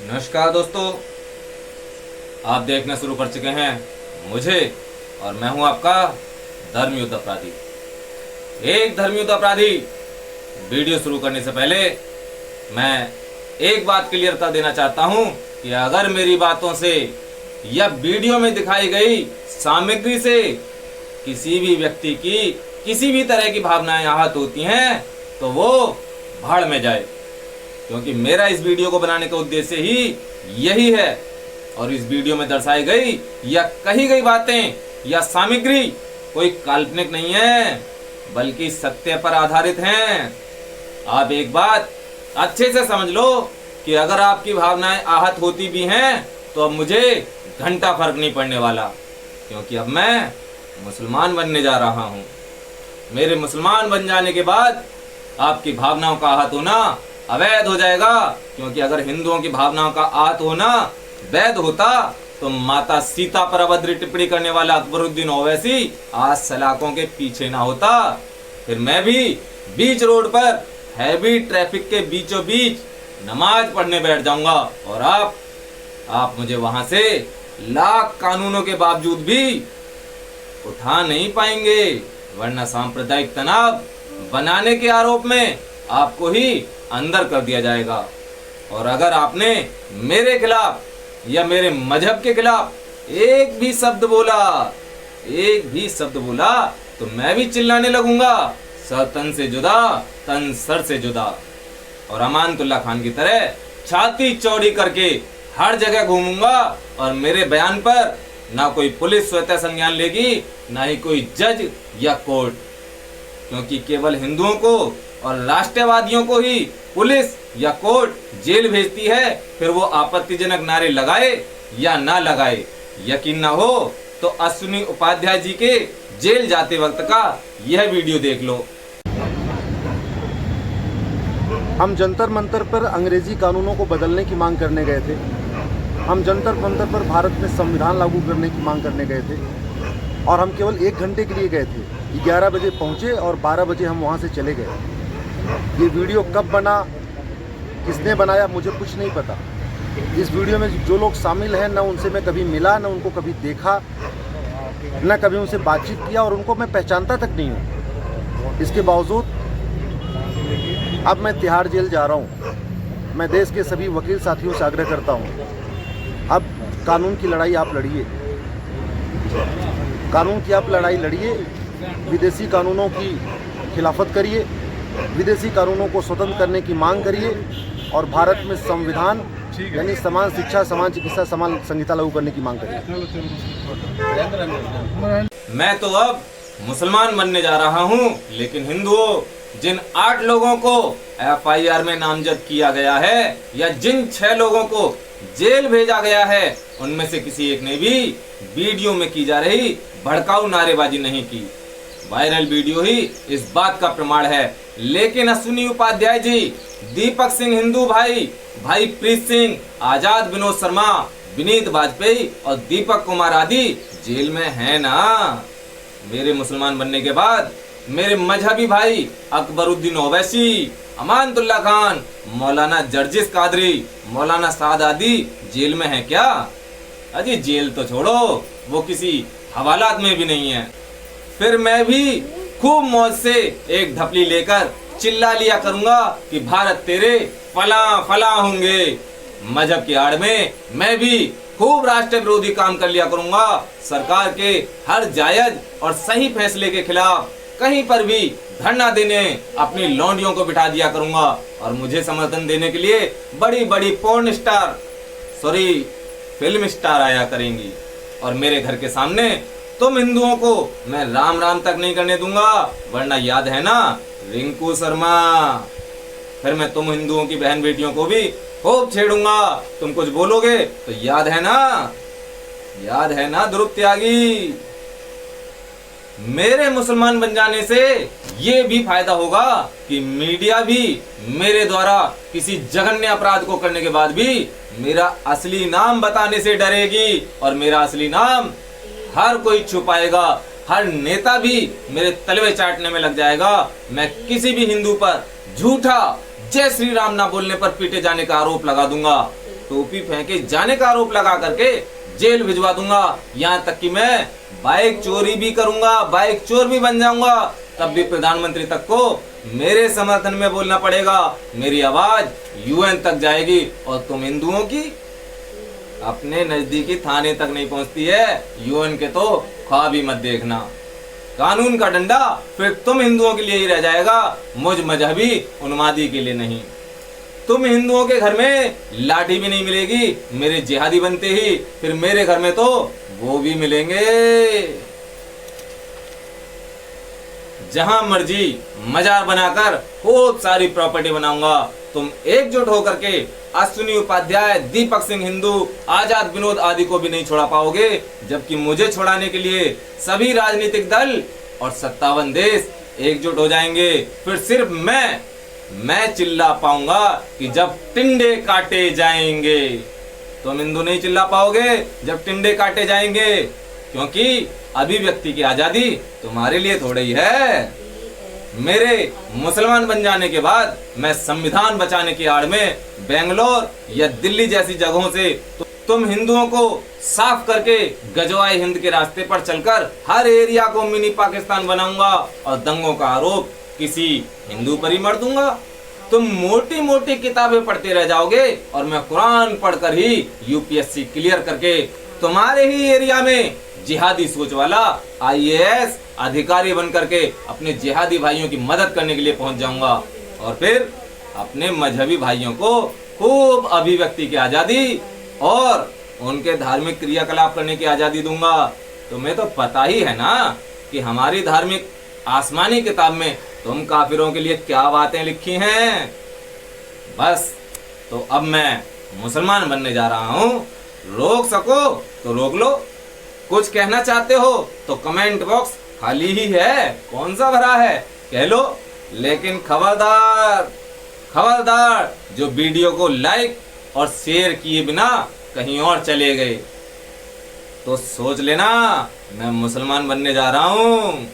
नमस्कार दोस्तों, आप देखना शुरू कर चुके हैं मुझे और मैं हूं आपका धर्मयुद्ध अपराधी। एक धर्मयुद्ध अपराधी। वीडियो शुरू करने से पहले मैं एक बात क्लियरता देना चाहता हूं कि अगर मेरी बातों से या वीडियो में दिखाई गई सामग्री से किसी भी व्यक्ति की किसी भी तरह की भावनाएं आहत होती हैं तो वो भाड़ में जाए, क्योंकि मेरा इस वीडियो को बनाने का उद्देश्य ही यही है। और इस वीडियो में दर्शाई गई या कही गई बातें या सामग्री कोई काल्पनिक नहीं है, बल्कि सत्य पर आधारित हैं। आप एक बात अच्छे से समझ लो कि अगर आपकी भावनाएं आहत होती भी हैं तो अब मुझे घंटा फर्क नहीं पड़ने वाला, क्योंकि अब मैं मुसलमान बनने जा रहा हूं। मेरे मुसलमान बन जाने के बाद आपकी भावनाओं का आहत होना अवैध हो जाएगा, क्योंकि अगर हिंदुओं की भावनाओं का आहत होना वैध होता तो माता सीता पर अभद्र टिप्पणी करने वाला अकबरुद्दीन ओवैसी आज सलाखों के पीछे ना होता। फिर मैं भी बीच रोड पर हैवी ट्रैफिक के बीचों बीच नमाज पढ़ने बैठ जाऊंगा और आप मुझे वहां से लाख कानूनों के बावजूद भी उठा नहीं पाएंगे, वरना सांप्रदायिक तनाव बनाने के आरोप में आपको ही अंदर कर दिया जाएगा। और अगर आपने मेरे खिलाफ या मेरे मजहब के खिलाफ एक भी शब्द बोला तो मैं भी चिल्लाने लगूंगा, सर तन से जुदा, तन सर से जुदा। और अमानतुल्लाह खान की तरह छाती चौड़ी करके हर जगह घूमूंगा और मेरे बयान पर ना कोई पुलिस स्वतः संज्ञान लेगी, ना ही कोई जज या कोर्ट, क्योंकि केवल हिंदुओं को और राष्ट्रवादियों को ही पुलिस या कोर्ट जेल भेजती है। फिर वो आपत्तिजनक नारे लगाए या ना लगाए, यकीन ना हो तो अश्विनी उपाध्याय जी के जेल जाते वक्त का यह वीडियो देख लो। हम जंतर मंतर पर अंग्रेजी कानूनों को बदलने की मांग करने गए थे। हम जंतर मंतर पर भारत में संविधान लागू करने की मांग करने गए थे और हम केवल 1 घंटे के लिए गए थे। 11 बजे पहुंचे और 12 बजे हम वहां से चले गए। ये वीडियो कब बना, किसने बनाया, मुझे कुछ नहीं पता। इस वीडियो में जो लोग शामिल हैं न उनसे मैं कभी मिला, न उनको कभी देखा, न कभी उनसे बातचीत किया और उनको मैं पहचानता तक नहीं हूँ। इसके बावजूद अब मैं तिहाड़ जेल जा रहा हूँ। मैं देश के सभी वकील साथियों से आग्रह करता हूँ, अब कानून की लड़ाई आप लड़िए, कानून की आप लड़ाई लड़िए, विदेशी कानूनों की खिलाफत करिए, विदेशी कानूनों को स्वतंत्र करने की मांग करिए और भारत में संविधान यानी समान शिक्षा, समान चिकित्सा, समान संहिता लागू करने की मांग करिए। मैं तो अब मुसलमान बनने जा रहा हूं, लेकिन हिंदुओं, जिन 8 लोगों को FIR में नामजद किया गया है या जिन 6 लोगों को जेल भेजा गया है, उनमें से किसी एक ने भी वीडियो में की जा रही भड़काऊ नारेबाजी नहीं की। वायरल वीडियो ही इस बात का प्रमाण है। लेकिन अश्विनी उपाध्याय जी, दीपक सिंह हिंदू भाई प्रीत सिंह, आजाद विनोद शर्मा, विनीत वाजपेयी और दीपक कुमार आदि जेल में हैं ना। मेरे मुसलमान बनने के बाद मेरे मजहबी भाई अकबरुद्दीन ओवैसी, अमानतुल्लाह खान, मौलाना जर्जिस कादरी, मौलाना साद आदि जेल में हैं क्या? अजी जेल तो छोड़ो, वो किसी हवालात में भी नहीं है। फिर मैं भी खूब मौज से एक ढपली लेकर चिल्ला लिया करूंगा कि भारत तेरे फला फला होंगे। मजहब की आड़ में मैं भी खूब राष्ट्र विरोधी काम कर लिया करूंगा। सरकार के हर जायज और सही फैसले के खिलाफ कहीं पर भी धरना देने अपनी लौंडियों को बिठा दिया करूंगा और मुझे समर्थन देने के लिए बड़ी बड़ी फिल्म स्टार आया करेंगी। और मेरे घर के सामने तुम हिंदुओं को मैं राम राम तक नहीं करने दूंगा, वरना याद है ना रिंकू शर्मा। फिर मैं तुम हिंदुओं की बहन बेटियों को भी खूब छेड़ूंगा। तुम कुछ बोलोगे तो याद है ना ध्रुव त्यागी। मेरे मुसलमान बन जाने से ये भी फायदा होगा कि मीडिया भी मेरे द्वारा किसी जघन्य अपराध को करने के बाद भी मेरा असली नाम बताने से डरेगी और मेरा असली नाम हर कोई छुपाएगा। हर नेता भी मेरे तलवे चाटने में लग जाएगा। मैं किसी भी हिंदू पर झूठा जय श्री राम ना बोलने पर पीटे जाने का आरोप लगा दूंगा। टोपी फेंके जाने का आरोप लगा करके जेल भिजवा दूंगा। यहाँ तक कि मैं बाइक चोरी भी करूंगा, बाइक चोर भी बन जाऊंगा, तब भी प्रधानमंत्री तक को मेरे समर्थन में बोलना पड़ेगा। मेरी आवाज यूएन तक जाएगी और तुम हिंदुओं की अपने नजदीकी थाने तक नहीं पहुंचती है। यूएन के तो ख्वाब ही मत देखना। कानून का डंडा फिर तुम हिंदुओं के लिए ही रह जाएगा, मुझ मजहबी उन्मादी के लिए नहीं। तुम हिंदुओं के घर में लाठी भी नहीं मिलेगी, मेरे जिहादी बनते ही फिर मेरे घर में तो वो भी मिलेंगे। जहां मर्जी मजार बनाकर खूब सारी प्रॉपर्टी बनाऊंगा। तुम एकजुट होकर के अश्विनी उपाध्याय, दीपक सिंह हिंदू, आजाद विनोद आदि को भी नहीं छोड़ा पाओगे, जबकि मुझे छुड़ाने के लिए सभी राजनीतिक दल और 57 देश एकजुट हो जाएंगे। फिर सिर्फ मैं चिल्ला पाऊंगा कि जब टिंडे काटे जाएंगे। तुम हिंदू नहीं चिल्ला पाओगे जब टिंडे काटे जाएंगे, क्योंकि अभिव्यक्ति की आजादी तुम्हारे लिए थोड़ी ही है। मेरे मुसलमान बन जाने के बाद मैं संविधान बचाने की आड़ में बेंगलोर या दिल्ली जैसी जगहों से तुम हिंदुओं को साफ करके गजवाए हिंद के रास्ते पर चलकर हर एरिया को मिनी पाकिस्तान बनाऊंगा और दंगों का आरोप किसी हिंदू पर ही मर दूंगा। तुम मोटी मोटी किताबें पढ़ते रह जाओगे और मैं कुरान पढ़कर ही यूपीएससी क्लियर करके तुम्हारे ही एरिया में जिहादी सोच वाला आईएएस अधिकारी बनकर के अपने जिहादी भाइयों की मदद करने के लिए पहुंच जाऊंगा और फिर अपने मजहबी भाइयों को खूब अभिव्यक्ति की आजादी और उनके धार्मिक क्रियाकलाप करने की आजादी दूंगा। तुम्हें तो पता ही है ना कि हमारी धार्मिक आसमानी किताब में तुम काफिरों के लिए क्या बातें लिखी हैं। बस तो अब मैं मुसलमान बनने जा रहा हूँ, रोक सको तो रोक लो, कुछ कहना चाहते हो तो कमेंट बॉक्स खाली ही है, कौन सा भरा है कह लो। लेकिन खबरदार खबरदार, जो वीडियो को लाइक और शेयर किए बिना कहीं और चले गए तो सोच लेना मैं मुसलमान बनने जा रहा हूँ।